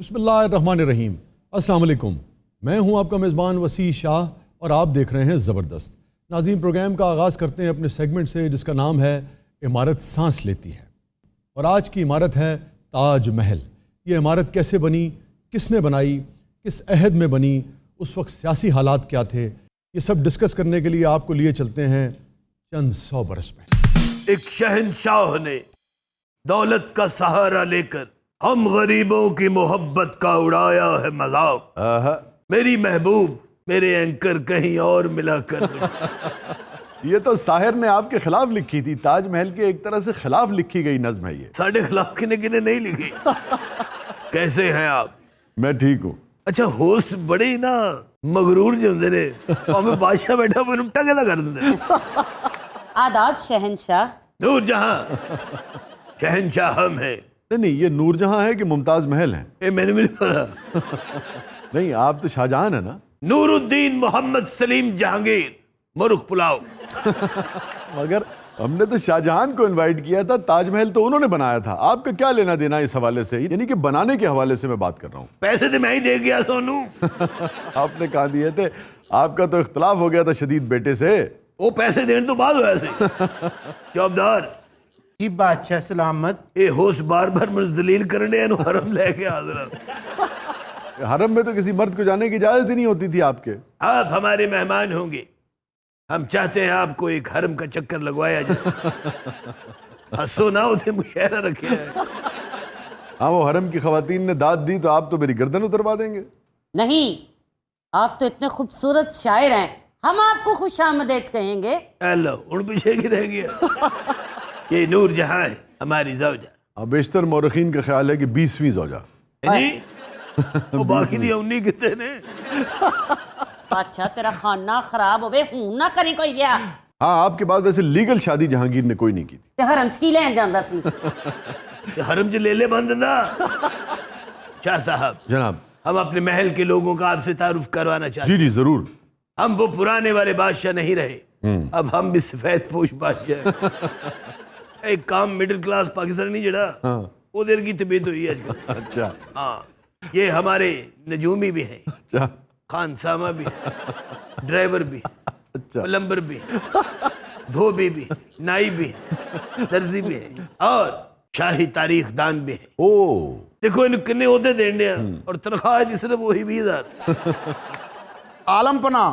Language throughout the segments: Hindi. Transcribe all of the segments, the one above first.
बिस्मिल्लाहिर्रहमानिर्रहीम। अस्सलाम वालेकुम। मैं हूं आपका मेज़बान वसी शाह और आप देख रहे हैं ज़बरदस्त। नाज़रीन, प्रोग्राम का आगाज़ करते हैं अपने सेगमेंट से जिसका नाम है इमारत सांस लेती है। और आज की इमारत है ताज महल। ये इमारत कैसे बनी, किसने बनाई, किस अहद में बनी, उस वक्त सियासी हालात क्या थे, ये सब डिस्कस करने के लिए आपको लिए चलते हैं चंद 100 बरस में। एक शहंशाह ने दौलत का सहारा लेकर हम गरीबों की मोहब्बत का उड़ाया है मजाक। मेरी महबूब मेरे एंकर कहीं और मिला कर ये तो साहिर ने आपके खिलाफ लिखी थी। ताजमहल के एक तरह से खिलाफ लिखी गई नज्म है ये। साढ़े खिलाफ किने किने नहीं लिखी। कैसे हैं आप? मैं ठीक हूँ। अच्छा, होस्ट बड़े ही ना मगरूर जो होंदे ने, हमें बादशाह बैठा मैंने टगेदा कर देंदे। आदाब शहंशाह। नूरजहां शहंशाह हम हैं। नहीं, ये नूरजहां है कि मुमताज महल है? ये मैंने भी नहीं पता। नहीं, आप तो शाहजहां है ना। नूरुद्दीन मोहम्मद सलीम जहांगीर मुर्ख पुलाव। मगर हमने तो शाहजहां को इनवाइट किया था, ताजमहल तो उन्होंने बनाया था। आपका क्या लेना देना इस हवाले से? यानी कि बनाने के हवाले से मैं बात कर रहा हूँ। पैसे तो मैं ही दे गया सोनू। आपने कहा दिए थे। आपका तो इख्तलाफ हो गया था शदीद बेटे से। वो पैसे देने तो बाद हुआ से। चौबदार जी बादशाह सलामत। ये होस्ट बार बार मुझदलील करने हरम लेके हाजिर। हरम में तो किसी मर्द को जाने की इजाजत ही नहीं होती थी आपके। आप हमारे मेहमान होंगे। हम चाहते हैं आपको एक हरम का चक्कर लगवाया जाए। हंसो ना, उसे मुशायरा रखे है। हाँ, वो हरम की खवातीन ने दाद दी तो आप तो मेरी गर्दन उतरवा देंगे। नहीं, आप तो इतने खूबसूरत शायर हैं, हम आपको खुशामदीद कहेंगे। अल्लाह उन पीछे की रह गया। ये नूरजहां है हमारी ज़ौजा। अब बेशतर मौरखीन का ख्याल है कि 20वीं ज़ौजा। जी वो बाकी दी उन्नी कितने ने। अच्छा, तेरा खाना खराब होवे, हूं ना करी कोई ब्याह। हाँ, आपके बाद वैसे लीगल शादी जहांगीर ने कोई नहीं की थी। ते हरम च की लैन जांदा सी। हरम च ले ले बंद ना। शाह साहब, जनाब। हम अपने महल के लोगों का आपसे तारुफ करवाना चाहते जी जी जरूर। हम वो पुराने वाले बादशाह नहीं रहे, अब हम भी सफेद पोश बादशाह। एक काम मिडिल क्लास पाकिस्तानी जड़ा उधर की तबीयत हुई है आजकल। अच्छा। हाँ, ये हमारे नजूमी भी हैं, अच्छा। खानसामा भी, ड्राइवर भी, अच्छा। प्लम्बर भी, धोबी भी, नाई भी, दर्जी भी है और शाही तारीख दान भी है। ओ, देखो इन किन्ने होते देने और तनख्वाह जी सिर्फ वही 20,000। आलमपना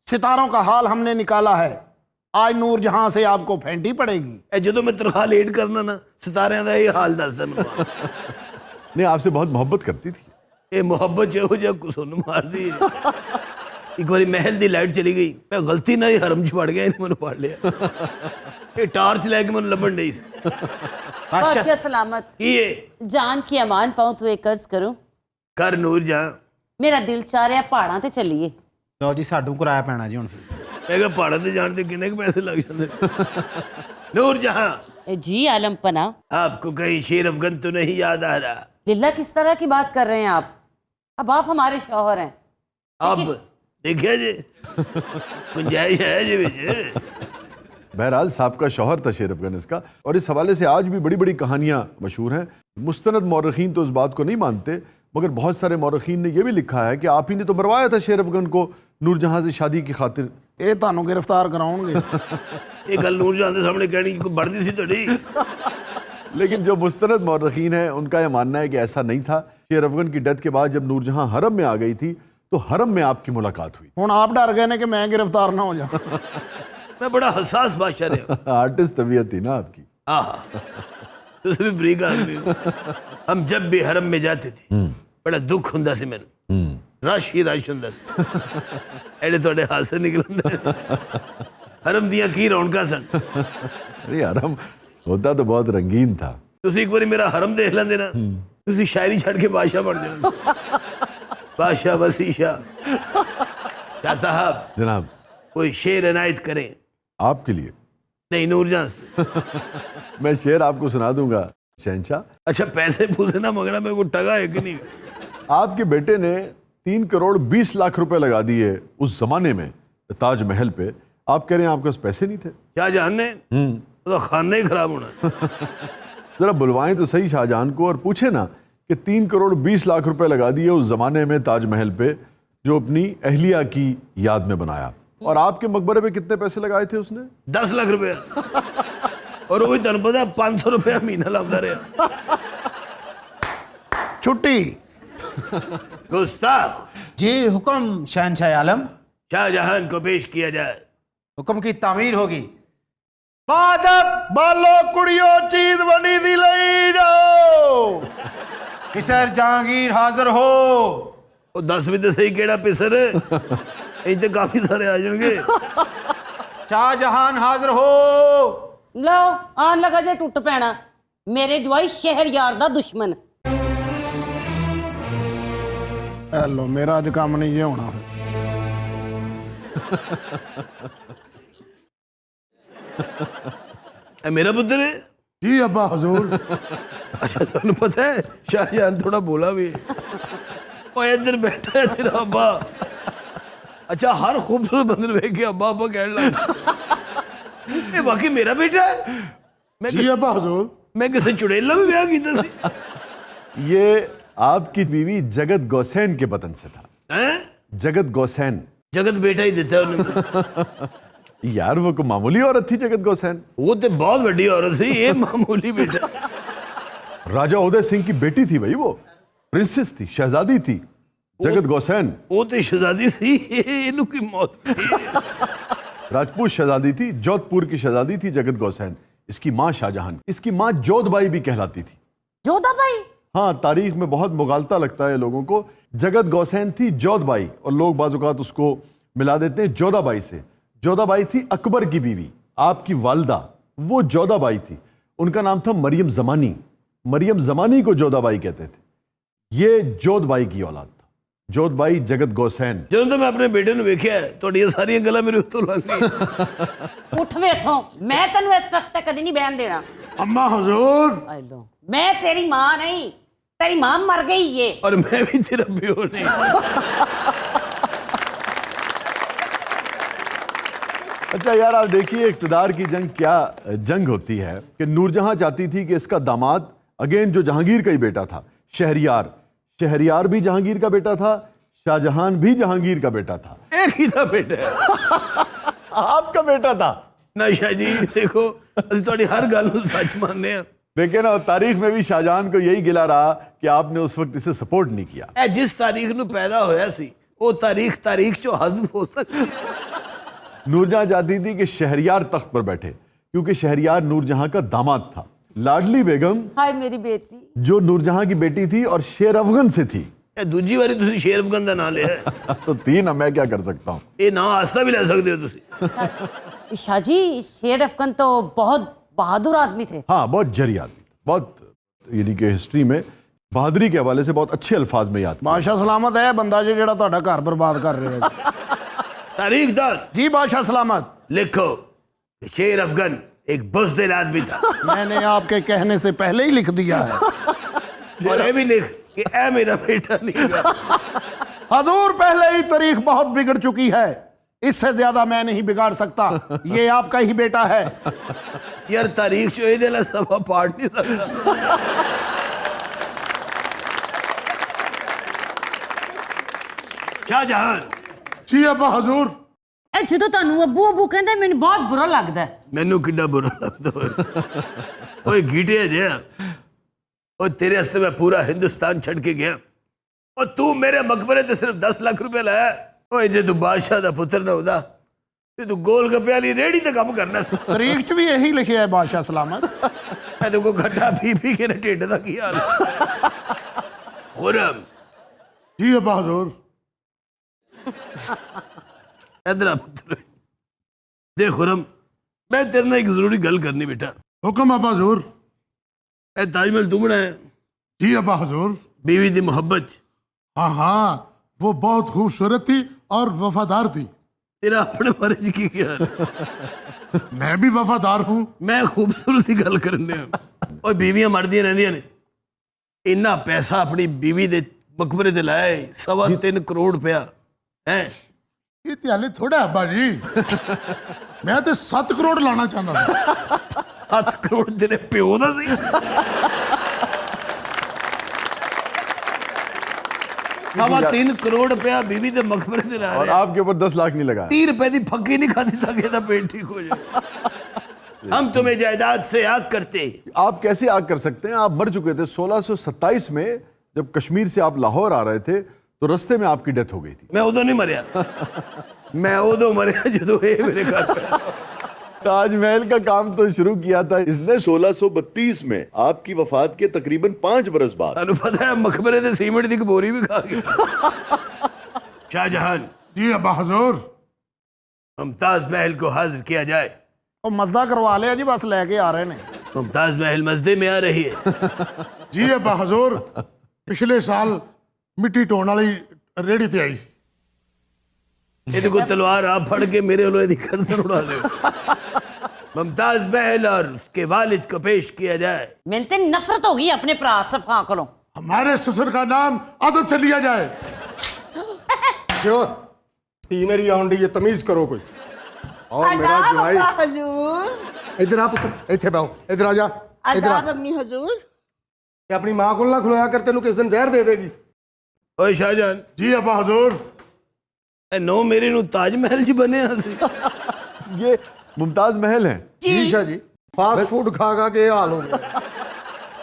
सितारों का हाल हमने निकाला है। आज नूरजहां से आपको फेंटी पड़ेगी। जो मैं तनख्वाह लेट करना ना, सितारे का ये हाल दसदा मैं। नहीं, आपसे बहुत मोहब्बत करती थी। ये मोहब्बत जो जो कुसुन मार दी। एक बारी महल दी लाइट चली गई, मैं गलती ना ही हरम च पड़ गया, मैंने पढ़ लिया। ये टार्च लेके मैंने लबन नहीं। बादशाह सलामत। ये जान की अमान पाऊं तो एक कर्ज करूं। कर नूरजहां। मेरा दिल चाह रहा पहाड़ां ते चलिए। लो जी, साडू किराया पैना जी हुण। मैं पहाड़ों से जानते कितने पैसे लग जाते। नूरजहां जी आलमपना, आपको कहीं शेर अफगन तो नहीं याद आ रहा? लिल्ला किस तरह की बात कर रहे हैं आप? अब आप हमारे शौहर हैं। अब देखिए जी गुंजाइश है जी विच। बहरहाल साहब शौहर था शेर अफगान इसका। और इस हवाले से आज भी बड़ी बड़ी कहानियां मशहूर हैं। मुस्तनद मौरखीन तो इस बात को नहीं मानते, मगर बहुत सारे मौरखीन ने यह भी लिखा है कि आप ही ने तो मरवाया था शेर अफगान को नूरजहां से शादी की खातिर। ये तानू गिरफ्तार कराउणगे। ये गल नूरजहां के सामने कहनी कोई बढ़ती सी थोड़ी। लेकिन जो मुस्तनद मौरखीन है उनका यह मानना है कि ऐसा नहीं था। शेर अफगान की डेथ के बाद जब नूरजहां हरम में आ गई थी तो हरम में आपकी मुलाकात हुई। हुण आप डर गए ने कि मैं गिरफ्तार ना हो जाऊं। मैं बड़ा हसास बादशाह रहा। आर्टिस्ट तबीयत थी ना आपकी। तो भी बरीक आदमी हूं। हम जब भी हरम में जाते थे बड़ा दुख हुंदा सी मैनू। रश ही रश हुंदा सी। एडे थोड़े हाथ से निकलने। हरम दियां की रौनकां सन। अरे हरम होता तो बहुत रंगीन था। तुसी एक बारी मेरा हरम देख लेंदे ना, तुसी शायरी छड़ के बादशाह बन जाते। बादशाह वसी शाह। क्या साहब जनाब, कोई शेर इनायत करें आपके लिए। नहीं नूरजहां से। मैं शेर आपको सुना दूंगा शहंशाह। अच्छा, पैसे पूछे ना मगना, मेरे को टगा है कि नहीं? आपके बेटे ने 3 करोड़ 20 लाख रुपए लगा दिए उस जमाने में ताजमहल पे। आप कह रहे हैं आपके पास पैसे नहीं थे? क्या जानने, तो खाना ही खराब होना। जरा बुलवाएं तो सही शाहजहां को और पूछे ना कि 3 करोड़ 20 लाख रुपए लगा दिए उस जमाने में ताजमहल पे, जो अपनी अहलिया की याद में बनाया। और आपके मकबरे पे कितने पैसे लगाए थे उसने? 10 लाख रुपया। और वो भी तेन पता 500 रुपया महीना लाता रहा। छुट्टी। गुस्ताख, जी हुक्म शहनशाह आलम। शाहजहां को पेश किया जाए। हुक्म की तामीर होगी। बादब बालो कुड़ियो चीज बनी दी लई जाओ। किसर जहांगीर हाजिर हो। ਉਹ ਦੱਸ ਵੀ ਤੇ ਸਹੀ ਕਿਹੜਾ ਪਿਸਰ ਇਹ ਤੇ ਕਾਫੀ ਸਾਰੇ ਆ ਜਾਣਗੇ। शाहजहां हाजिर हो। लो आन लगा जे टुट पैना मेरे जवाई शहरयार दा दुश्मन। लो मेरा अज काम नहीं जे होना। ਇਹ ਮੇਰਾ ਪੁੱਤਰ ਹੈ। जी अब्बा हजूर। ਅੱਛਾ ਤੁਹਾਨੂੰ ਪਤਾ ਹੈ ਸ਼ਾਹਜਹਾਨ ਥੋੜਾ ਬੋਲਾ ਵੀ ਓਏ ਇੱਧਰ ਬੈਠਾ ਹੈ ਤੇਰਾ ਅੱਬਾ। ਅੱਛਾ ਹਰ ਖੂਬਸੂਰਤ ਬੰਦੇ ਨੂੰ ਵੇਖ ਕੇ ਅੱਬਾ ਅੱਬਾ ਕਹਿਣ ਲੱਗ ਇਹ ਬਾਕੀ ਮੇਰਾ ਬੇਟਾ ਹੈ। ਮੈਂ जी अब्बा हजूर। ਮੈਂ ਕਿਸੇ ਚੁੜੇਲਾ ਵੀ ਵਿਆਹ ਕੀਤਾ ਸੀ। ये आपकी बीवी जगत गौसैन के बतन से था। हैं जगत गौसैन। जगत बेटा ही ਦਿੱਤਾ ਉਹਨੇ। यार वो कोई मामूली औरत थी जगत गौसैन। ਉਹ ਤੇ ਬਹੁਤ ਵੱਡੀ ਔਰਤ ਸੀ ਇਹ ਮਾਮੂਲੀ ਬੇਟਾ। राजा उदय सिंह की बेटी थी भाई, वो प्रिंसेस थी, शहजादी थी जगत गौसैन। ਉਹ ਤੇ ਸ਼ਹਜ਼ਾਦੀ ਸੀ ਇਹਨੂੰ ਕੀ ਮੌਤ ਹੋਈ। राजपूत शहजादी थी, जोधपुर की शहजादी थी जगत गौसैन। इसकी माँ शाहजहां, इसकी माँ जोधबाई भी कहलाती थी। जोधा भाई हाँ, तारीख में बहुत मुगालता लगता है लोगों को। जगत गौसैन थी जोधबाई और लोग बाजुकात उसको मिला देते हैं जोधाबाई से। जोधाबाई थी अकबर की बीवी, आपकी वालदा वो जोधाबाई थी। उनका नाम था मरियम जमानी। मरियम जमानी को जोधाबाई कहते थे। ये जोधबाई की औलाद था। जोधबाई जगत गौसैन। ਜਦੋਂ ਤਾਂ ਮੈਂ ਆਪਣੇ ਬੇਟੇ ਨੂੰ ਵੇਖਿਆ ਤੁਹਾਡੀਆਂ ਸਾਰੀਆਂ ਗੱਲਾਂ ਮੇਰੇ ਉੱਤੋਂ ਲੰਘ ਗਈਆਂ। उठ वे इथों मैं तेन इस तख्त ते कदी नहीं बहन देना। अम्मा हजूर। आई लो मैं तेरी मां नहीं तेरी मां मर गई ये। और मैं भी तेरा प्यो नहीं। अच्छा यार, आप देखिए इक्तदार की जंग क्या जंग होती है कि नूरजहां चाहती थी कि इसका दामाद अगेन जो जहांगीर का ही बेटा था, शहरयार, शहरयार भी जहांगीर का बेटा था, शाहजहां भी जहांगीर का बेटा था। एक ही था बेटा आपका बेटा था ना शाह जी। देखो ਅਸੀਂ ਤੁਹਾਡੀ ਹਰ ਗੱਲ ਨੂੰ ਸੱਚ ਮੰਨਦੇ ਆ। देखे ना, तारीख में भी शाहजहां को यही गिला रहा कि आपने उस वक्त इसे सपोर्ट नहीं किया। ਇਹ ਜਿਸ ਤਾਰੀਖ ਨੂੰ ਪੈਦਾ ਹੋਇਆ ਸੀ ਉਹ ਤਾਰੀਖ ਚੋਂ ਹਜ਼ਮ ਹੋ ਸਕਦੀ। नूरजहां चाहती थी कि शहरयार तख्त पर बैठे क्योंकि शहरयार नूरजहां का दामाद था। लाडली बेगम हाय मेरी बेटी जो नूरजहां की बेटी थी और शेर अफगन से थी। ਇਹ ਦੂਜੀ ਵਾਰੀ ਤੁਸੀਂ ਸ਼ੇਰ ਅਫਗਨ ਦਾ ਨਾਂ ਲਿਆ ਹੈ। तो तीन, मैं क्या कर सकता हूँ। ਇਹ ਨਾਂ ਆਸਤਾ ਵੀ ਲੈ ਸਕਦੇ ਹੋ ਤੁਸੀਂ। शाह जी शेर अफगन तो बहुत बहादुर आदमी थे। हाँ, बहुत जरी आदमी था, बहुत यानी कि हिस्ट्री में बहादुरी के हवाले से बहुत अच्छे अल्फाज में याद। बादशाह सलामत है बंदा जो जेड़ा ਤੁਹਾਡਾ घर बर्बाद कर रहे है। तारीखदार जी बादशाह सलामत। लिखो कि शेर अफगन एक बुज़दिल आदमी था। मैंने आपके कहने से पहले ही लिख दिया है। और ये भी लिख कि ऐ मेरा बेटा नहीं था। हजूर पहले ही तारीख बहुत बिगड़ चुकी है, इससे ज्यादा मैं नहीं बिगाड़ सकता। ये आपका ही बेटा है। यार तारीख जो ये दिला सभा पाट नहीं सकता। शाहजहां जी अब्बा हजूर। ए ਜਦੋਂ ਤੁਹਾਨੂੰ ਅੱਬੂ ਅੱਬੂ ਕਹਿੰਦੇ ਮੈਨੂੰ ਬਹੁਤ ਬੁਰਾ ਲੱਗਦਾ ਹੈ। ਮੈਨੂੰ ਕਿੰਨਾ ਬੁਰਾ ਲੱਗਦਾ ਓਏ। ਓਏ ਗੀਟੇ ਜਿਹਾ ਓਏ ਤੇਰੇ ਵਾਸਤੇ ਮੈਂ ਪੂਰਾ ਹਿੰਦੁਸਤਾਨ ਛੱਡ ਕੇ ਗਿਆ ਓ ਤੂੰ ਮੇਰੇ ਮਕਬਰੇ ਤੇ ਸਿਰਫ 10 ਲੱਖ ਰੁਪਏ ਲਾਇਆ। ਓਏ ਜੇ ਤੂੰ ਬਾਦਸ਼ਾਹ ਦਾ ਪੁੱਤਰ ਨਾ ਹੁੰਦਾ ਤੇ ਤੂੰ ਗੋਲ ਗੱਪੇ ਵਾਲੀ ਰੇੜੀ ਤੇ ਕੰਮ ਕਰਨਾ ਸੀ। तारीख च भी यही लिखे है बादशाह सलामत। ਮੈਂ ਤੇ ਕੋ ਘੱਟਾ ਪੀ ਕੇ ਨਾ ਢਿੱਡ ਦਾ ਕੀ ਹਾਲ। ਖੁਰਮ जी अब्बा हजूर। इधर आ पुत्र। देख खुरम मैं तेरे ਨਾਲ एक जरूरी गल करनी बेटा। हुक्म अब्बा हजूर। ए ताजमहल तू बनाया जी अब्बा हजूर। बीवी दी मोहब्बत हाँ हाँ, वो बहुत खूबसूरत थी और वफादार थी। तेरा अपने बारे च की ख्याल है? मैं भी वफादार हूँ। मैं खूबसूरती गल करने और बीवियां मरदियां रहंदियां ने। इन्ना पैसा अपनी बीवी दे मकबरे ते लाया 3.25 करोड़ रुपया है। ये हाले थोड़ा अब्बा जी। मैं तो 7 करोड़ लाना चाहता था। 7 करोड़ तेरे प्यो दा सी। 3.25 करोड़ रुपया बीवी दे मकबरे ते ला और रहे आपके ऊपर 10 लाख नहीं लगाया। 30 रुपए दी फक्की नहीं खाती ताकि इसदा पेट ठीक हो जाए। हम तुम्हें जायदाद से आग करते। आप कैसे आग कर सकते हैं? आप मर चुके थे 1627 में, जब कश्मीर से आप लाहौर आ रहे थे तो रास्ते में आपकी डेथ हो गई थी। मैं उदो नहीं मरिया, मैं उदो मरिया जो ये मेरे घर पे। ताजमहल का काम तो शुरू किया था इसने 1632 में, आपकी वफात के तकरीबन 5 बरस बाद। थानू पता है मकबरे ते सीमेंट दी बोरी भी खा गया। शाहजहां, जी अब्बा हजूर। मुमताज महल को हाजिर किया जाए। ਉਹ ਮਸਦਾ ਕਰਵਾ ਲਿਆ ਜੀ, ਬਸ ਲੈ ਕੇ ਆ ਰਹੇ ਨੇ। मुमताज महल मस्दे में आ रही है। ਜੀ ਅੱਬਾ ਹਜ਼ੂਰ, ਪਿਛਲੇ ਸਾਲ ਮਿੱਟੀ ਢੋਣ ਵਾਲੀ ਰੇੜੀ ਤੇ ਆਈ ਸੀ। ये को तलवार आप फड़ के मेरे वालों की गर्दन उड़ा दो। मुमताज महल और उसके वालिद को पेश किया जाए। मैंने तो नफरत हो गई अपने भरा सफा को। हमारे ससुर का नाम अदब से लिया जाए। जो धी मेरी आउंडी, ये तमीज करो कोई। और मेरा जवाई हजूर इधर आ पुत्र, इथे बैठो, इधर आ जा, इधर आ। आदाब अम्मी हजूर। ये अपनी मां को ना खुलाया कर, तेनू किस दिन जहर दे देगी। ओए शाहजहां, जी अब्बा हजूर। ए नो मेरे नु ताजमहल जी बने हसी। ये मुमताज महल हैं। जी शाह जी, फास्ट फूड खा खा के ये हाल हो गया।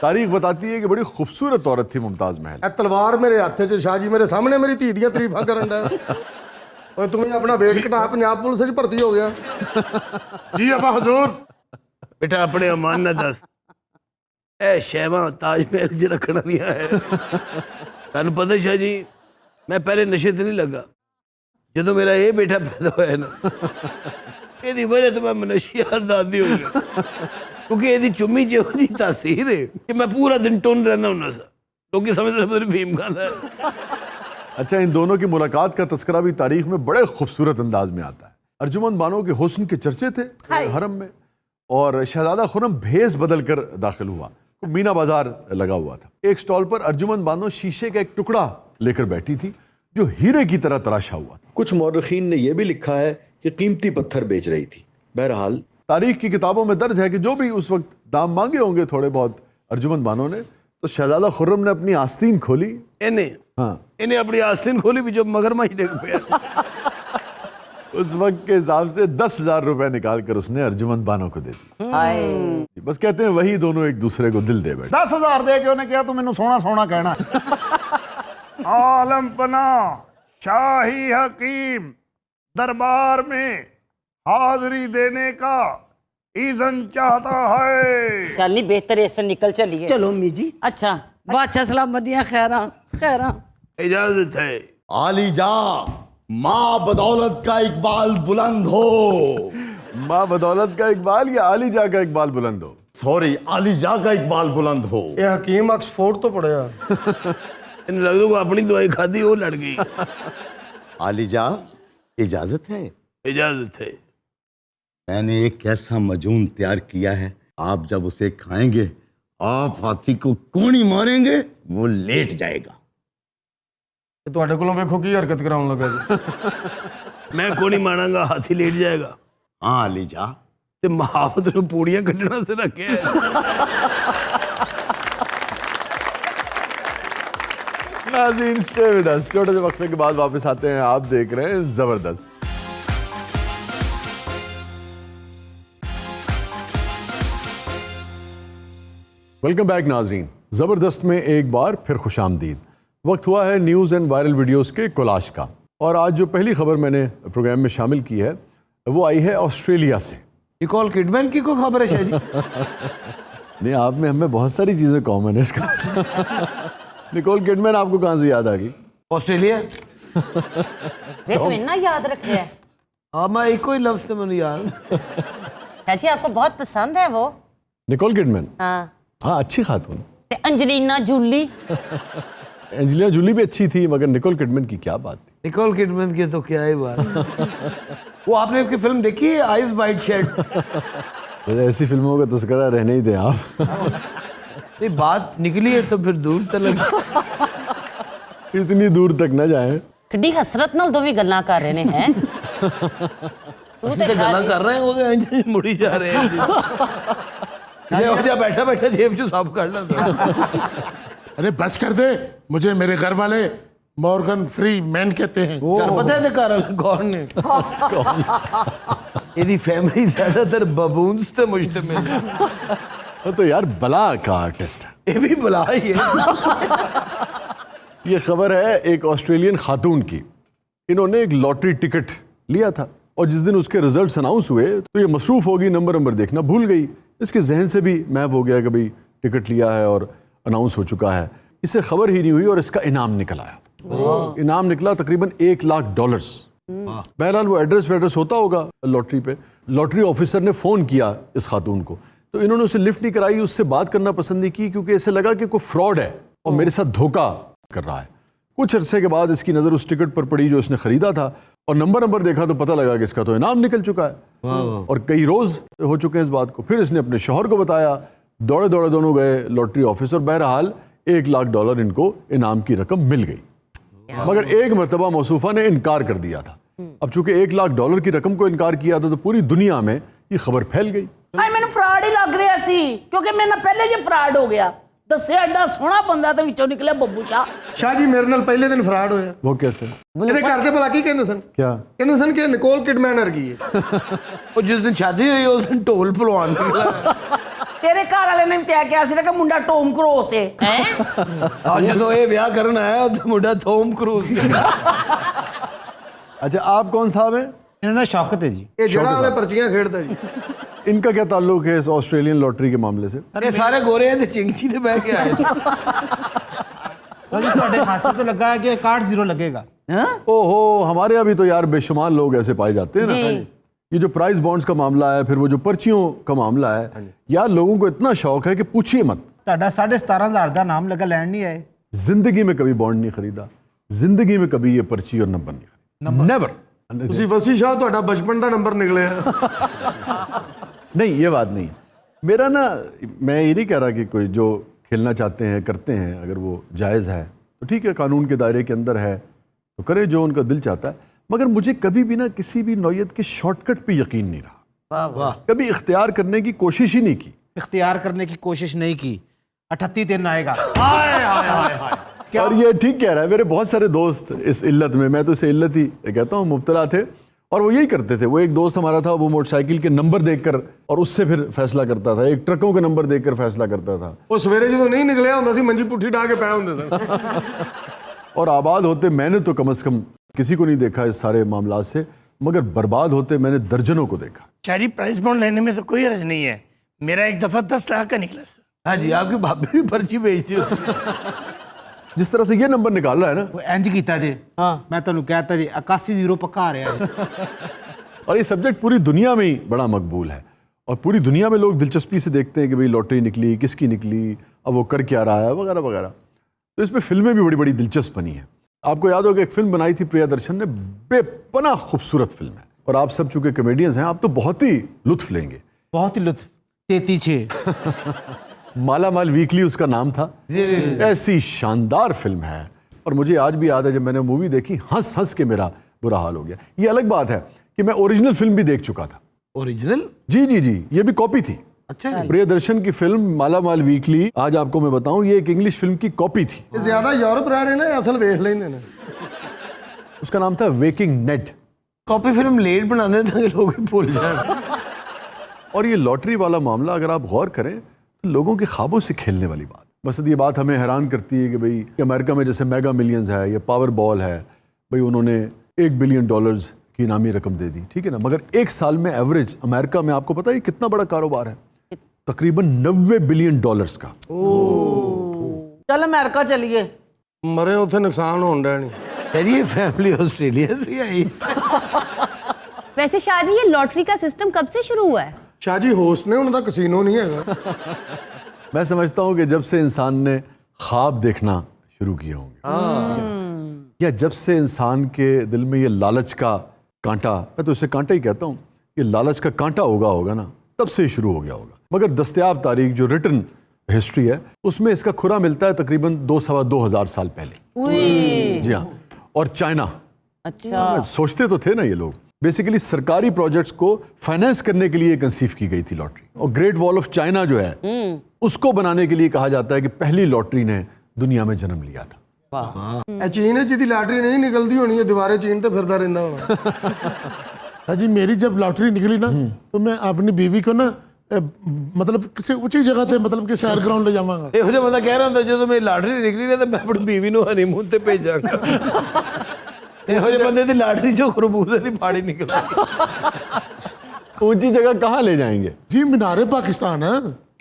तारीख बताती है कि बड़ी खूबसूरत औरत थी मुमताज महल। ਇਹ ਤਲਵਾਰ ਮੇਰੇ ਹੱਥ 'ਚ, ਸ਼ਾਹ ਜੀ ਮੇਰੇ ਸਾਹਮਣੇ ਮੇਰੀ ਧੀ ਦੀਆਂ ਤਾਰੀਫਾਂ ਕਰਨ ਦਾ। ਓਏ ਤੂੰ ਆਪਣਾ ਵੇਟ ਘਟਾ, ਪੰਜਾਬ ਪੁਲਿਸ 'ਚ ਭਰਤੀ ਹੋ ਗਿਆ। ਜੀ ਅੱਬਾ ਹਜ਼ੂਰ। बेटा अपने अमान न दस ए शैवा ताजमहल च रखने दिया है। तुहानू पता शाह जी, मैं पहले नशे ते नहीं लगा। जो मेरा ये बेटा पैदा होया ना, ਇਹਦੀ वजह तो मैं मनशिया दादी हो गया। क्योंकि ਇਹਦੀ चुम्मी जो जी तासीर है कि मैं पूरा दिन टुन रहना हूं सा। लोग समझ रहे फीम खाता है। अच्छा, इन दोनों की मुलाकात का तस्करा भी तारीख में बड़े खूबसूरत अंदाज में आता है। अर्जुमंद बानो के हुस्न के चर्चे थे हरम में, और शहजादा खुरम भेस बदल कर दाखिल हुआ। मीना बाजार लगा हुआ था। एक स्टॉल पर अर्जुमंद बानो शीशे का एक टुकड़ा लेकर बैठी थी जो हीरे की तरह तराशा हुआ था। कुछ मौरखीन ने यह भी लिखा है कि कीमती पत्थर बेच रही थी। बहरहाल तारीख की किताबों में दर्ज है कि जो भी उस वक्त दाम मांगे होंगे थोड़े बहुत अर्जुमंद बानो ने, तो शहजादा खुर्रम ने अपनी आस्तीन खोली। इन्हें अपनी आस्तीन खोली भी जो मगरमच्छ डेग पे। उस वक्त के हिसाब से 10,000 रुपए निकाल कर उसने अर्जुमंद बानो को दे दी। बस कहते हैं वही दोनों एक दूसरे को दिल दे बैठे। 10,000 दे के उन्हें कहा तू मैनू सोना सोना कहना। आलम पना शाही हकीम दरबार में हाजिरी देने का ईज़न चाहता है। चल नहीं बेहतर ऐसे निकल चलिए। चलो अम्मी जी। अच्छा बादशाह सलामतियाँ खैरा खैरा। इजाजत है। आली जा, माँ बदौलत का इकबाल बुलंद हो। माँ बदौलत का इकबाल या आली जा का इकबाल बुलंद हो? सॉरी, आली जा का इकबाल बुलंद हो। ये हकीम ऑक्सफोर्ड तो पढ़ा। इन लगदो को अपनी दवाई खादी वो लड़ गई। आली जा, इजाजत है? इजाजत है। मैंने एक ऐसा मजून तैयार किया है, आप जब उसे खाएंगे आप हाथी को कोनी मारेंगे, वो लेट जाएगा। ਤੁਹਾਡੇ ਕੋਲੋਂ ਵੇਖੋ ਕੀ ਹਰਕਤ ਕਰਾਉਣ ਲੱਗਾ ਜੀ। मैं को नहीं मानांगा, हाथी लेट जाएगा। हाँ आली जा। ते महावत ने पूड़ियां कटना से रखे है। नाज़रीन, स्टे विद अस। छोटे से वक्फे के बाद वापस आते हैं। आप देख रहे हैं जबरदस्त। वेलकम बैक नाजरीन। ज़बरदस्त में एक बार फिर खुशामदीद। वक्त हुआ है न्यूज़ एंड वायरल वीडियोस के कोलाश का, और आज जो पहली खबर मैंने प्रोग्राम में शामिल की है वो आई है ऑस्ट्रेलिया से। निकोल किडमैन की को खबर है शायद। नहीं, आप में हमें बहुत सारी चीज़ें कॉमन है इसका। निकोल किडमैन आपको कहाँ से याद आ गई? ऑस्ट्रेलिया। वे तो इतना याद रख रहे हैं। हाँ, मैं एक ही लफ्ज़ से मैंने याद। चाची आपको बहुत पसंद है वो? Nicole Kidman? हाँ हाँ, अच्छी खातून। अंजलिना जूली। एंजेलिना जूली भी अच्छी थी, मगर निकोल किडमैन की क्या बात थी। निकोल किडमैन की तो क्या ही बात। वो आपने उसकी फिल्म देखी है आइज वाइट शर्ट? ऐसी फिल्मों का तस्करा रहने ही दें आप। नहीं, बात निकली है तो फिर दूर तक इतनी दूर तक ना जाएं। किड्डी हसरत नाल दोवें गल्लां कर रहे ने हैं। ਅਸੀਂ ਤਾਂ ਗੱਲਾਂ ਕਰ ਰਹੇ ਹਾਂ, ਉਹਦੇ ਇੰਜ ਮੁੜੀ ਜਾ ਰਹੇ ਆ। ਜੇ ਉਹ ਜਾ बैठा बैठा जेब चो साफ कर लेता। अरे बस कर दे, मुझे मेरे घर वाले मॉर्गन फ्री मैन कहते हैं। पता है घर वाले कौन ने? ਇਹਦੀ फैमिली ज्यादातर बबून्स ਤੇ मुश्तमिल है। वो तो यार बला का आर्टिस्ट है। ये भी बुला ही है। ये खबर है एक ऑस्ट्रेलियन खातून की। इन्होंने एक लॉटरी टिकट लिया था और जिस दिन उसके रिजल्ट्स अनाउंस हुए तो ये मसरूफ होगी, नंबर देखना भूल गई। इसके जहन से भी मैप हो गया कि भाई टिकट लिया है और अनाउंस हो चुका है। इसे खबर ही नहीं हुई और इसका इनाम निकल आया। इनाम निकला तकरीबन $1 लाख। बहरहाल वो एड्रेस होता होगा लॉटरी पे। लॉटरी ऑफिसर ने फ़ोन किया इस खातून को, तो इन्होंने उसे लिफ्ट नहीं कराई, उससे बात करना पसंद नहीं की क्योंकि ऐसे लगा कि कोई फ्रॉड है और मेरे साथ धोखा कर रहा है। कुछ अरसे के बाद इसकी नज़र उस टिकट पर पड़ी जो इसने ख़रीदा था और नंबर देखा तो पता लगा कि इसका तो इनाम निकल चुका है और कई रोज़ हो चुके हैं इस बात को। फिर इसने अपने शौहर को बताया, दौड़े दोनों गए लॉटरी ऑफिस और बहरहाल $1 लाख इनको इनाम की रकम मिल गई। मगर एक मरतबा मौसूफा ने इनकार कर दिया था। अब चूंकि $1 लाख की रकम को इनकार किया था तो पूरी दुनिया में ये खबर फैल गई। मैंने फ्रॉड ही लग रहा सी क्योंकि मेरे नाल पहले जी फ्रॉड हो गया। दस्या एडा सोहना बंदा ते विचों निकले बब्बू शाह। शाह जी मेरे नाल पहले दिन फ्रॉड होया। वो कैसे? ਇਹਦੇ ਘਰ ਦੇ ਭਲਾ ਕੀ ਕਹਿੰਦੇ ਸਨ? क्या? ਕਹਿੰਦੇ ਸਨ ਕਿ ਨਿਕੋਲ ਕਿਡਮੈਨ ਵਰਗੀ ਹੈ। और जिस दिन शादी हुई उस दिन ढोल पलवान निकला। तेरे घर वाले ने भी तय किया सी ना कि मुंडा टॉम क्रूज है। आज जो ये ब्याह करना आया तो मुंडा थॉम क्रूज। अच्छा, आप कौन साहब हैं? ਇਹਨਾਂ ਦਾ ਸ਼ੌਕਤ ਹੈ ਜੀ। ਇਹ ਜਿਹੜਾ ਵਾਲੇ ਪਰਚੀਆਂ ਖੇਡਦਾ ਜੀ। इनका क्या ताल्लुक है इस ऑस्ट्रेलियन लॉटरी के मामले से? ये सारे गोरे हैं तो चिंगची से बह के आए थे। ਭਾਜੀ ਤੁਹਾਡੇ ਹਾਸੇ ਤੋਂ ਲੱਗਾ ਹੈ ਕਿ 61 लगेगा। ओहो, हमारे यहाँ भी तो यार बेशुमार लोग ऐसे पाए जाते हैं ना। ये जो प्राइज बॉन्ड्स का मामला है, फिर वो जो पर्चियों का मामला है, यार लोगों को इतना शौक है कि पूछिए मत। ਤੁਹਾਡਾ 17,500 ਦਾ ਨਾਮ लगा ਲੈਣ नहीं आए। जिंदगी में कभी बॉन्ड नहीं खरीदा, जिंदगी में कभी ये पर्ची और नंबर नहीं खरीदा, नेवर। ਤੁਸੀਂ ਵਸੀ ਸ਼ਾਹ ਤੁਹਾਡਾ ਬਚਪਨ ਦਾ ਨੰਬਰ ਨਿਕਲਿਆ। नहीं, ये बात नहीं। मेरा ना, मैं ये नहीं कह रहा कि कोई जो खेलना चाहते हैं करते हैं, अगर वो जायज़ है तो ठीक है, कानून के दायरे के अंदर है तो करें जो उनका दिल चाहता है। मगर मुझे कभी भी ना किसी भी नौयत के शॉर्टकट पे यकीन नहीं रहा। कभी इख्तियार करने की कोशिश ही नहीं की। इख्तियार करने की कोशिश नहीं की। 38 दिन आएगा। हाय हाय हाय हाय। और ये ठीक कह रहा है। मेरे बहुत सारे दोस्त इस इल्लत में, मैं तो इसे इल्लत ही कहता हूँ, मुब्तला थे और वो यही करते थे। वो एक दोस्त हमारा था, वो मोटरसाइकिल के नंबर देखकर और उससे फिर फैसला करता था। एक ट्रकों के नंबर देखकर फैसला करता था। ਉਹ ਸਵੇਰੇ ਜਦੋਂ ਨਹੀਂ ਨਿਕਲਿਆ ਹੁੰਦਾ ਸੀ ਮੰਜੀ ਪੁੱਠੀ ਢਾ ਕੇ ਪਏ ਹੁੰਦੇ ਸਨ। और आबाद होते मैंने तो कम से कम किसी को नहीं देखा इस सारे मामलात से, मगर बर्बाद होते मैंने दर्जनों को देखा। शायरी प्राइस बॉन्ड लेने में तो कोई हर्ज नहीं है। मेरा एक दफ़ा 10 लाख का निकला सर। हाँ जी, आपकी भाभी भी पर्ची बेचती होती। जिस तरह से ये नंबर निकाल रहा है ना, वो इंज कीता जी। मैं ਤੁਹਾਨੂੰ कहता जी 81 पक्का आ रहा है। और ये सब्जेक्ट पूरी दुनिया में ही बड़ा मकबूल है और पूरी दुनिया में लोग दिलचस्पी से देखते हैं कि भाई लॉटरी निकली, किसकी निकली, अब वो कर क्या रहा है, वगैरह वगैरह। तो इसमें फिल्में भी बड़ी बड़ी दिलचस्प बनी हैं। आपको याद होगा एक फिल्म बनाई थी प्रियदर्शन ने, बेपनाह खूबसूरत फिल्म है और आप सब चूंकि कॉमेडियंस हैं, आप तो बहुत ही लुत्फ लेंगे। बहुत ही लुत्फ। 33 माला माल वीकली उसका नाम था। ऐसी शानदार फिल्म है और मुझे आज भी याद है जब मैंने मूवी देखी, हंस हंस के मेरा बुरा हाल हो गया। ये अलग बात है कि मैं ओरिजिनल फिल्म भी देख चुका था। ओरिजिनल? जी जी जी, ये भी कॉपी थी। अच्छा। प्रियदर्शन की फिल्म माला माल वीकली, आज आपको मैं बताऊं, ये एक इंग्लिश फिल्म की कॉपी थी। ਇਹ ਜ਼ਿਆਦਾ ਯੂਰਪ ਰਹਿ ਰਹੇ ਨੇ ਅਸਲ ਵੇਖ ਲੈਂਦੇ ਨੇ। उसका नाम था वेकिंग नेड। कॉपी फिल्म लेट बनाने ताकि लोग भूल जाए। और ये लॉटरी वाला मामला अगर आप गौर करें तो लोगों के ख्वाबों से खेलने वाली बात। बस ये बात हमें हैरान करती है कि भाई अमेरिका में जैसे मेगा मिलियंस है या पावर बॉल है, भाई उन्होंने $1 बिलियन की इनामी रकम दे दी, ठीक है ना। मगर एक साल में एवरेज अमेरिका में आपको पता है कितना बड़ा कारोबार है? तकरीबन $90 बिलियन का। चल अमेरिका चलिए। ਮਰੇ ਉੱਥੇ ਨੁਕਸਾਨ ਹੋਣ ਡਿਆ ਨਹੀਂ। चलिए, फैमिली ऑस्ट्रेलिया से आई। वैसे शादी ये लॉटरी का सिस्टम कब से शुरू हुआ है? ਸ਼ਾਹ ਜੀ ਹੋਸਟ ਨੇ, ਉਹਨਾਂ ਦਾ ਕਸੀਨੋ ਨਹੀਂ ਹੈਗਾ। मैं समझता हूँ कि जब से इंसान ने ख्वाब देखना शुरू किए होंगे, या जब से इंसान के दिल में ये लालच का कांटा, मैं तो इसे कांटा ही कहता हूँ, ये लालच का कांटा होगा ना, तब से ही शुरू हो गया होगा। मगर दस्तयाब तारीख जो रिटन हिस्ट्री है उसमें इसका खुरा मिलता है तकरीबन 2-2,500 साल पहले। जी हाँ। और चाइना, अच्छा, सोचते तो थे ना ये लोग, बेसिकली सरकारी प्रोजेक्ट्स को फाइनेंस करने के लिए कंसीव की गई थी लॉटरी। और ग्रेट वॉल ऑफ चाइना जो है उसको बनाने के लिए कहा जाता है कि पहली लॉटरी ने दुनिया में जन्म लिया था। ਇਹ ਚੀਨ ਵਿੱਚ ਦੀ ਲਾਟਰੀ नहीं निकलती होनी है, दीवारें चीन तो फिरता रहता होना। जी मेरी जब लॉटरी निकली ना तो मैं अपनी बीवी को ना मतलब किसी ऊंची जगह पे मतलब कि सैर ग्राउंड ले जावांगा। ਇਹੋ ਜਿਹਾ ਬੰਦਾ ਕਹਿ ਰਿਹਾ ਹੁੰਦਾ ਜਦੋਂ ਮੇਰੀ ਲਾਟਰੀ ਨਿਕਲੀ ਨਾ ਤਾਂ ਮੈਂ ਆਪਣੀ ਬੀਵੀ ਨੂੰ ਹਨੀਮੂਨ ਤੇ ਭੇਜਾਂਗਾ। ਇਹੋ ਜਿਹੇ ਬੰਦੇ ਦੀ ਲਾਟਰੀ ਚੋਂ ਖਰਬੂਜ਼ੇ ਦੀ ਫਾੜੀ ਨਿਕਲੀ। ऊंची जगह कहाँ ले जाएंगे? जी मीनारे पाकिस्तान है।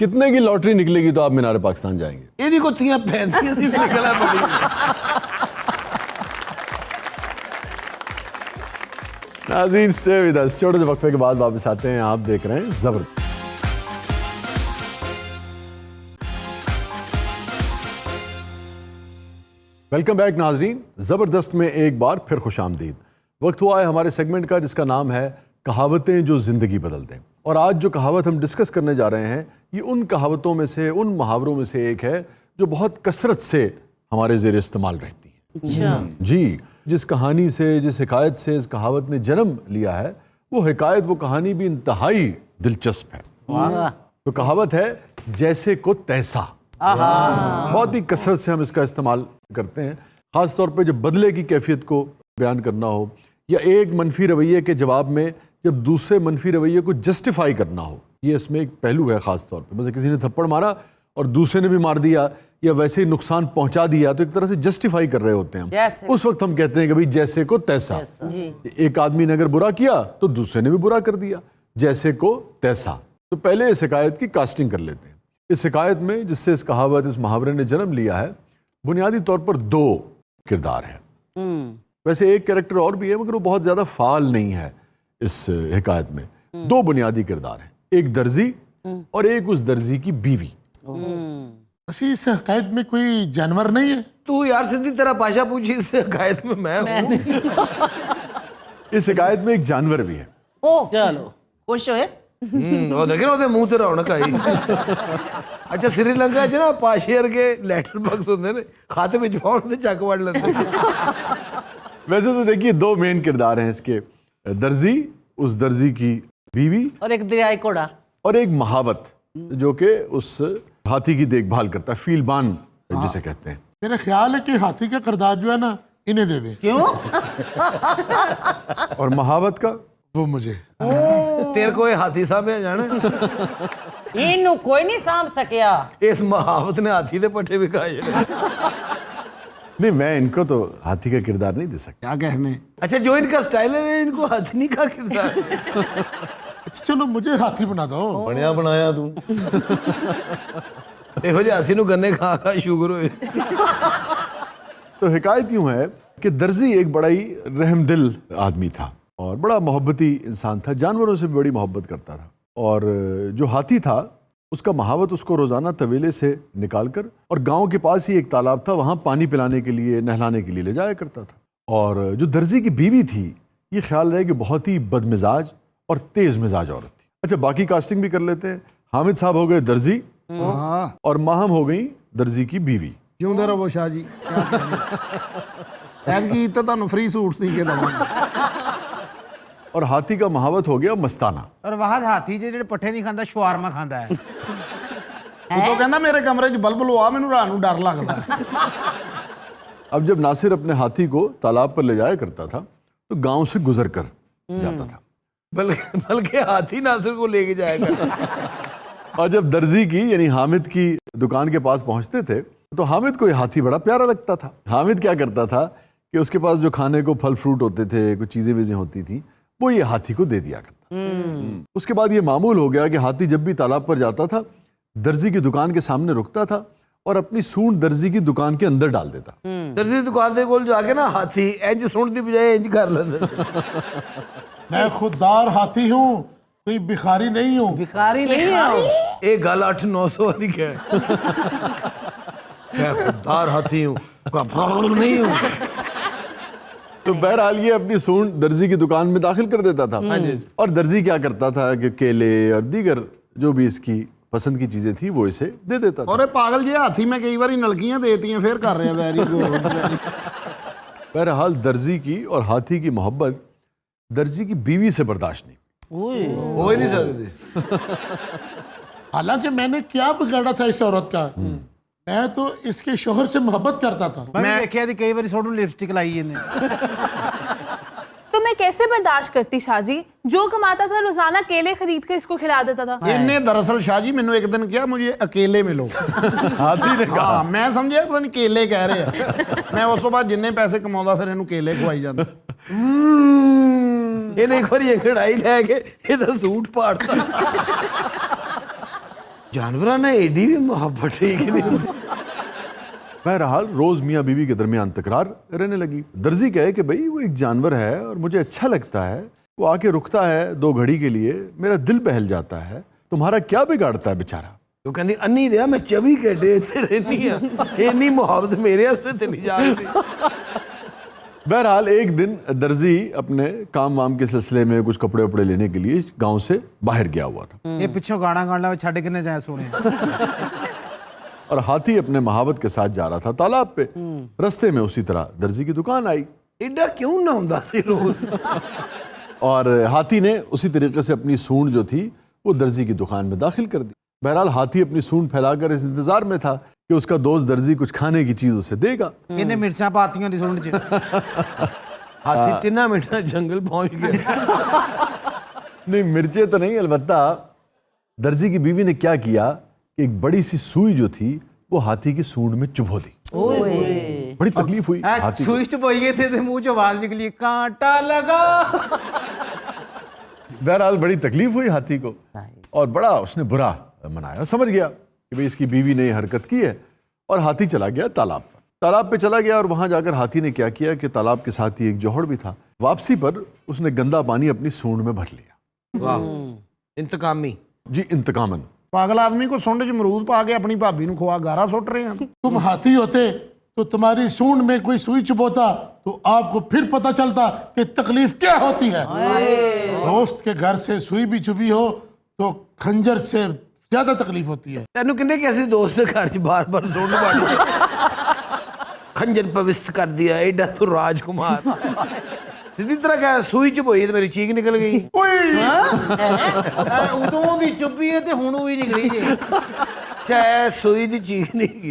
कितने की लॉटरी निकलेगी तो आप मीनार पाकिस्तान जाएंगे? ਇਹਦੀ ਕੁੱਤੀਆਂ ਪੈਂਦੀਆਂ ਦੀ ਨਿਕਲਾ ਬੜੀ। नाज़रीन स्टे विद अस, छोटे से वक्फे के बाद वापस आते हैं। आप देख रहे हैं जबरदस्त। वेलकम बैक नाजरीन, ज़बरदस्त में एक बार फिर खुशामदीद। वक्त हुआ है हमारे सेगमेंट का जिसका नाम है कहावतें जो ज़िंदगी बदल दें। और आज जो कहावत हम डिस्कस करने जा रहे हैं ये उन कहावतों में से, उन मुहावरों में से एक है जो बहुत कसरत से हमारे ज़ेर इस्तेमाल रहती है। अच्छा जी, जिस कहानी से, जिस हिकायत से इस कहावत ने जन्म लिया है वो हिकायत, वो कहानी भी इंतहाई दिलचस्प है। तो कहावत है जैसे को तैसा। बहुत ही कसरत से हम इसका इस्तेमाल करते हैं, ख़ास तौर पे जब बदले की कैफियत को बयान करना हो या एक मनफी रवैये के जवाब में जब दूसरे मनफी रवैये को जस्टिफाई करना हो। ये इसमें एक पहलू है ख़ास तौर पे, मतलब किसी ने थप्पड़ मारा और दूसरे ने भी मार दिया या वैसे ही नुकसान पहुंचा दिया तो एक तरह से जस्टिफाई कर रहे होते हैं हम। उस वक्त हम कहते हैं कि भाई जैसे को तैसा। एक आदमी ने अगर बुरा किया तो दूसरे ने भी बुरा कर दिया, जैसे को तैसा। तो पहले इस हिकायत की कास्टिंग कर लेते हैं। इस हिकायत में जिससे इस कहावत, इस मुहावरे ने जन्म लिया है, बुनियादी तौर पर दो किरदार हैं। वैसे एक कैरेक्टर और भी है मगर वो बहुत ज़्यादा फाल नहीं है इस हिकायत में। दो बुनियादी किरदार हैं, एक दर्जी और एक उस दर्जी की बीवी। वैसे इस हकायत में कोई जानवर नहीं है? तू यार सीधी तरह भाषा पूछी, इस हिकायत में मैं हूँ। इस हिकायत में एक जानवर भी है। ओ चलो खुश होए। ਉਹ ਦੇਖੇ ਨਾ ਉਹਦੇ ਮੂੰਹ ਤੇ ਰੌਣਕ ਆਈ। ਅੱਛਾ श्रीलंका 'ਚ ਨਾ ਪਾਸ਼ੇ ਵਰਗੇ ਲੈਟਰ ਬਾਕਸ ਹੁੰਦੇ ਨੇ, ਖਾਤੇ ਵਿੱਚ ਪਾਉਣ ਤੇ ਚੱਕ ਵੜ ਲੈਂਦੇ। वैसे तो देखिए दो मेन किरदार हैं इसके, दर्जी, उस दर्जी की बीवी, और एक दरियाई घोड़ा, और एक महावत जो कि उस हाथी की देखभाल करता है, फीलबान जिसे कहते हैं। मेरा ख्याल है कि हाथी का किरदार जो है ना इन्हें दे दे। क्यों? और महावत का वो मुझे। तेरे को ये हाथी साहब जाने इनू कोई नहीं सांभ सकिया। इस महावत ने हाथी दे पट्टे भी खाए। नहीं, मैं इनको तो हाथी का किरदार नहीं दे सकता। क्या कहने। अच्छा जो इनका स्टाइल है इनको हाथी का किरदार। अच्छा चलो मुझे हाथी बना दो। बढ़िया बनाया तू। ਇਹੋ ਜਿਹੇ ਹਾਥੀ ਨੂੰ गन्ने खा खा शुगर हुए। तो हिकायत यूं है कि दर्जी एक बड़ा ही रहमदिल आदमी था और बड़ा मोहब्बती इंसान था, जानवरों से भी बड़ी मोहब्बत करता था। और जो हाथी था उसका महावत उसको रोज़ाना तवेले से निकाल कर और गांव के पास ही एक तालाब था, वहाँ पानी पिलाने के लिए, नहलाने के लिए ले जाया करता था। और जो दर्जी की बीवी थी ये ख्याल रहे कि बहुत ही बदमिजाज और तेज़ मिजाज औरत थी। अच्छा बाकी कास्टिंग भी कर लेते हैं। हामिद साहब हो गए दर्जी और माहम हो गई दर्जी की बीवी। ਜਿਉਂਦੇ ਰਹੋ ਸ਼ਾਹ ਜੀ। ਐਤਕੀ ਤਾਂ ਤੁਹਾਨੂੰ ਫ੍ਰੀ ਸੂਟ ਸੀ ਕੇ ਦਵਾਂਗੇ। और हाथी का महावत हो गया मस्ताना। और वहां हाथी ਜਿਹੜੇ ਪੱਠੇ ਨਹੀਂ ਖਾਂਦਾ, ਸ਼ਵਾਰਮਾ ਖਾਂਦਾ ਹੈ। ਉਹ ਤਾਂ ਕਹਿੰਦਾ ਮੇਰੇ ਕਮਰੇ 'ਚ ਬਲਬ ਲਵਾ, ਮੈਨੂੰ ਰਾਤ ਨੂੰ ਡਰ ਲੱਗਦਾ। अब जब नासिर अपने हाथी को तालाब पर ले जाया करता था तो गांव से गुजर कर जाता था, बल्कि हाथी नासिर को लेके जाया करता। और जब दर्जी की यानी हामिद की दुकान के पास पहुंचते थे तो हामिद को ये हाथी बड़ा प्यारा लगता था। हामिद क्या करता था कि उसके पास जो खाने को फल फ्रूट होते थे, कुछ चीज़ें वीज़ें होती थी, वो ये हाथी को दे दिया करता। उसके बाद ये मामूल हो गया कि हाथी जब भी तालाब पर जाता था दर्जी की दुकान के सामने रुकता था और अपनी सूंड दर्जी की दुकान के अंदर डाल देता। दर्जी की दुकान के कोल जाके ना हाथी इंज सूंड दी बजाय इंज कर लेता। मैं खुददार हाथी हूँ, कोई भिखारी नहीं हूँ। भिखारी नहीं हो। एक गल 800-900 वाली क्या है। मैं खुददार हाथी हूँ, नहीं हूँ। तो बहरहाल ये अपनी सूंड दर्जी की दुकान में दाखिल कर देता था। और दर्जी क्या करता था कि केले और दीगर जो भी इसकी पसंद की चीजें थी वो इसे दे देता था। ਔਰੇ ਪਾਗਲ ਜੇ ਹਾਥੀ ਮੈਂ ਕਈ ਵਾਰੀ ਨਲਕੀਆਂ ਦੇਤੀਆਂ ਫੇਰ ਕਰ ਰਿਹਾ ਵੈਰੀ ਗੁੱਡ। बहरहाल दर्जी की और हाथी की मोहब्बत दर्जी की बीवी से बर्दाश्त नहीं। हो ही नहीं सकती। हालांकि मैंने क्या बिगाड़ा था इस औरत का, मैं तो इसके शोहर से मोहब्बत करता था। मैं देखिया थी कई बार सोनू लिपस्टिक लाई इन्हें। तो मैं कैसे बर्दाश्त करती शाहजी, जो कमाता था रोजाना केले खरीद कर इसको खिला देता था। इन्हें दरअसल शाहजी मैंने एक दिन किया मुझे अकेले मिलो। हाथी ने कहा। हाँ, मैं समझिया पता नहीं केले कह रहे हैं। मैं उस तो बाद जिन्ने पैसे कमाता फिर इन्हें केले खवाई जाता। ਇਹਨੇ ਇੱਕ ਵਾਰੀ ਖੜਾਈ ਲੈ ਕੇ ਇਹਦਾ ਸੂਟ ਪਾੜਤਾ जानवरां ने एडी भी मोहब्बत ठीक नहीं होती। बहरहाल रोज मियाँ बीवी के दरमियान तकरार रहने लगी। दर्जी कहे कि भाई वो एक जानवर है और मुझे अच्छा लगता है, वो आके रुकता है 2 घड़ी के लिए, मेरा दिल बहल जाता है, तुम्हारा क्या बिगाड़ता है बेचारा। तो कहती अन्नी दिया मैं 24 घंटे इत्थे रहनी हां, इन्नी मोहब्बत मेरे वास्ते ते नहीं जाती। बहरहाल एक दिन दर्जी अपने काम वाम के सिलसिले में कुछ कपड़े उपड़े लेने के लिए गांव से बाहर गया हुआ था। ये पिछों गाना गाना छड़ के जाए सुने। और हाथी अपने महावत के साथ जा रहा था तालाब पे। रास्ते में उसी तरह दर्जी की दुकान आई। एडा क्यों ना हुंदा सी रोज। और हाथी ने उसी तरीके से अपनी सूंड जो थी वो दर्जी की दुकान में दाखिल कर दी। बहरहाल हाथी अपनी सूंड फैलाकर इस इंतजार में था कि उसका दोस्त दर्जी कुछ खाने की चीज उसे देगा। इन्हें मिर्चा पातियां दी सूंड च। हाथी 3 मिनट में जंगल पहुंच गया। नहीं मिर्चे तो नहीं, अलबत्ता दर्जी की बीवी ने क्या किया कि एक बड़ी सी सुई जो थी वो हाथी की सूंड में चुभो दी। बड़ी तकलीफ हुई हाथी को। सुई च बोई गए थे मुंह च आवाज निकली कांटा लगा। बहरहाल बड़ी तकलीफ हुई हाथी को और बड़ा उसने बुरा मनाया। समझ गया कि भाई इसकी बीवी ने ये हरकत की है और हाथी चला गया तालाब पर। तालाब पे चला गया और वहां जाकर हाथी ने क्या किया कि तालाब के साथ ही एक जोहड़ भी था। वापसी पर उसने गंदा पानी अपनी सूंड में भर लिया। वाह इंतकामी जी, इंतकामन। पागल आदमी को सुंड च अमरूद पा के अपनी भाभी नु खवा गारा सुट रहे हैं। तुम हाथी होते तो तुम्हारी सूंड में कोई सुई चुभोता तो आपको फिर पता चलता कि तकलीफ क्या होती है। दोस्त के घर से सुई भी चुभी हो तो खंजर से ज्यादा तकलीफ होती है। तेनू किन्ने कैसे दोस्त के घर च बार-बार सुंड मारी खंजर पवित्र कर दिया एडा तो राजकुमार। सीधी तरह क्या सुई च बोई तो मेरी चीख निकल गई। उदों दी चुप्पी है ते हुण ही निकली जे। चाहे सुई दी चीख नहीं की।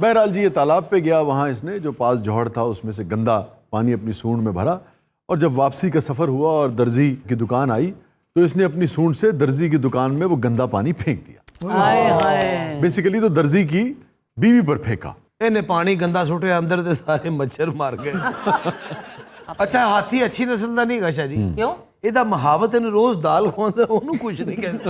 बहरहाल जी ये तालाब पे गया, वहां इसने जो पास जोहड़ था उसमें से गंदा पानी अपनी सूंड में भरा और जब वापसी का सफर हुआ और दर्जी की दुकान आई तो इसने अपनी सूंड से दर्जी की दुकान में वो गंदा पानी फेंक दिया। बेसिकली तो दर्जी की बीवी पर फेंका। इन्हें पानी गंदा सुटे अंदर से सारे मच्छर मार गए। अच्छा हाथी अच्छी नस्ल का नहीं गशा जी क्यों? ਇਹਦਾ महावत इन रोज दाल ਖਵਾਉਂਦਾ ਉਹਨੂੰ कुछ नहीं कहते।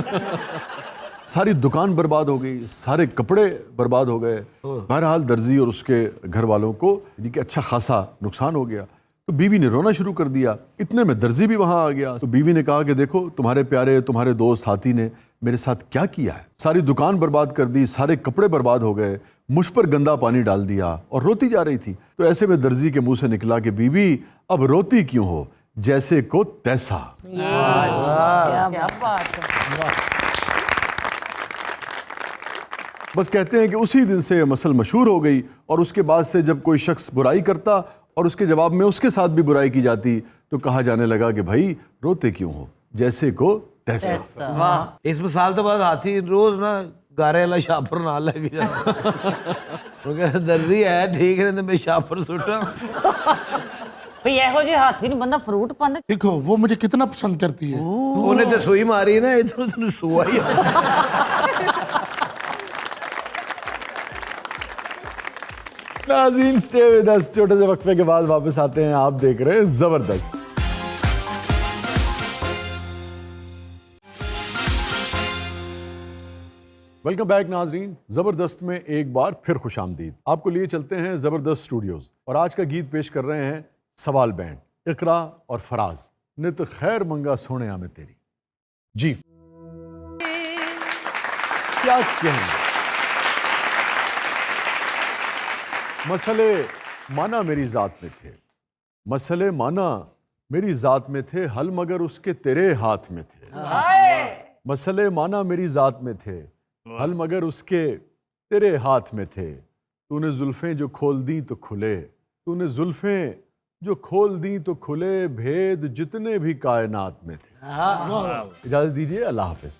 सारी दुकान बर्बाद हो गई, सारे कपड़े बर्बाद हो गए। बहरहाल दर्जी और उसके घर वालों को यानी कि अच्छा खासा नुकसान हो गया। तो बीवी ने रोना शुरू कर दिया। इतने में दर्जी भी वहां आ गया। तो बीवी ने कहा कि देखो तुम्हारे प्यारे तुम्हारे दोस्त हाथी ने मेरे साथ क्या किया है, सारी दुकान बर्बाद कर दी, सारे कपड़े बर्बाद हो गए, मुझ पर गंदा पानी डाल दिया और रोती जा रही थी। तो ऐसे में दर्जी के मुंह से निकला कि बीवी अब रोती क्यों हो, जैसे को तैसा। क्या बात है। बस कहते हैं कि उसी दिन से मसल मशहूर हो गई और उसके बाद से जब कोई शख्स बुराई करता और उसके जवाब में उसके साथ भी बुराई की जाती तो कहा जाने लगा कि भाई रोते क्यों हो, जैसे को तैसा। वाह इस मिसाल तो बाद हाथी रोज ना गारे वाला शापर ना लेके जाता। क्योंकि दर्जी है ठीक है मैं शापर सुटा। ਭਈ ਇਹੋ ਜਿਹੇ ਹਾਥੀ ਨੂੰ ਬੰਦਾ ਫਰੂਟ ਪਾਉਂਦਾ। देखो वो मुझे कितना पसंद करती है। ਉਹਨੇ ਤੇ ਸੂਈ ਮਾਰੀ ਨਾ ਇਧਰੋਂ ਤੈਨੂੰ ਸੂਆ ਹੀ नाज़रीन स्टे विद अस, छोटे से वक्फे के बाद वापस आते हैं। आप देख रहे हैं जबरदस्त। वेलकम बैक नाजरीन। जबरदस्त में एक बार फिर खुशामदीद। आपको लिए चलते हैं जबरदस्त स्टूडियोज और आज का गीत पेश कर रहे हैं सवाल बैंड, इकरा और फराज। नित खैर मंगा सोने में तेरी। जी क्या कहें, मसले माना मेरी जात में थे, मसले माना मेरी जात में थे, हल मगर उसके तेरे हाथ में थे। मसले माना मेरी जात में थे, हल मगर उसके तेरे हाथ में थे। तूने जुल्फें जो खोल दी तो खुले, तूने जुल्फें जो खोल दी तो खुले, भेद जितने भी कायनात में थे। इजाजत दीजिए, अल्लाह हाफिज।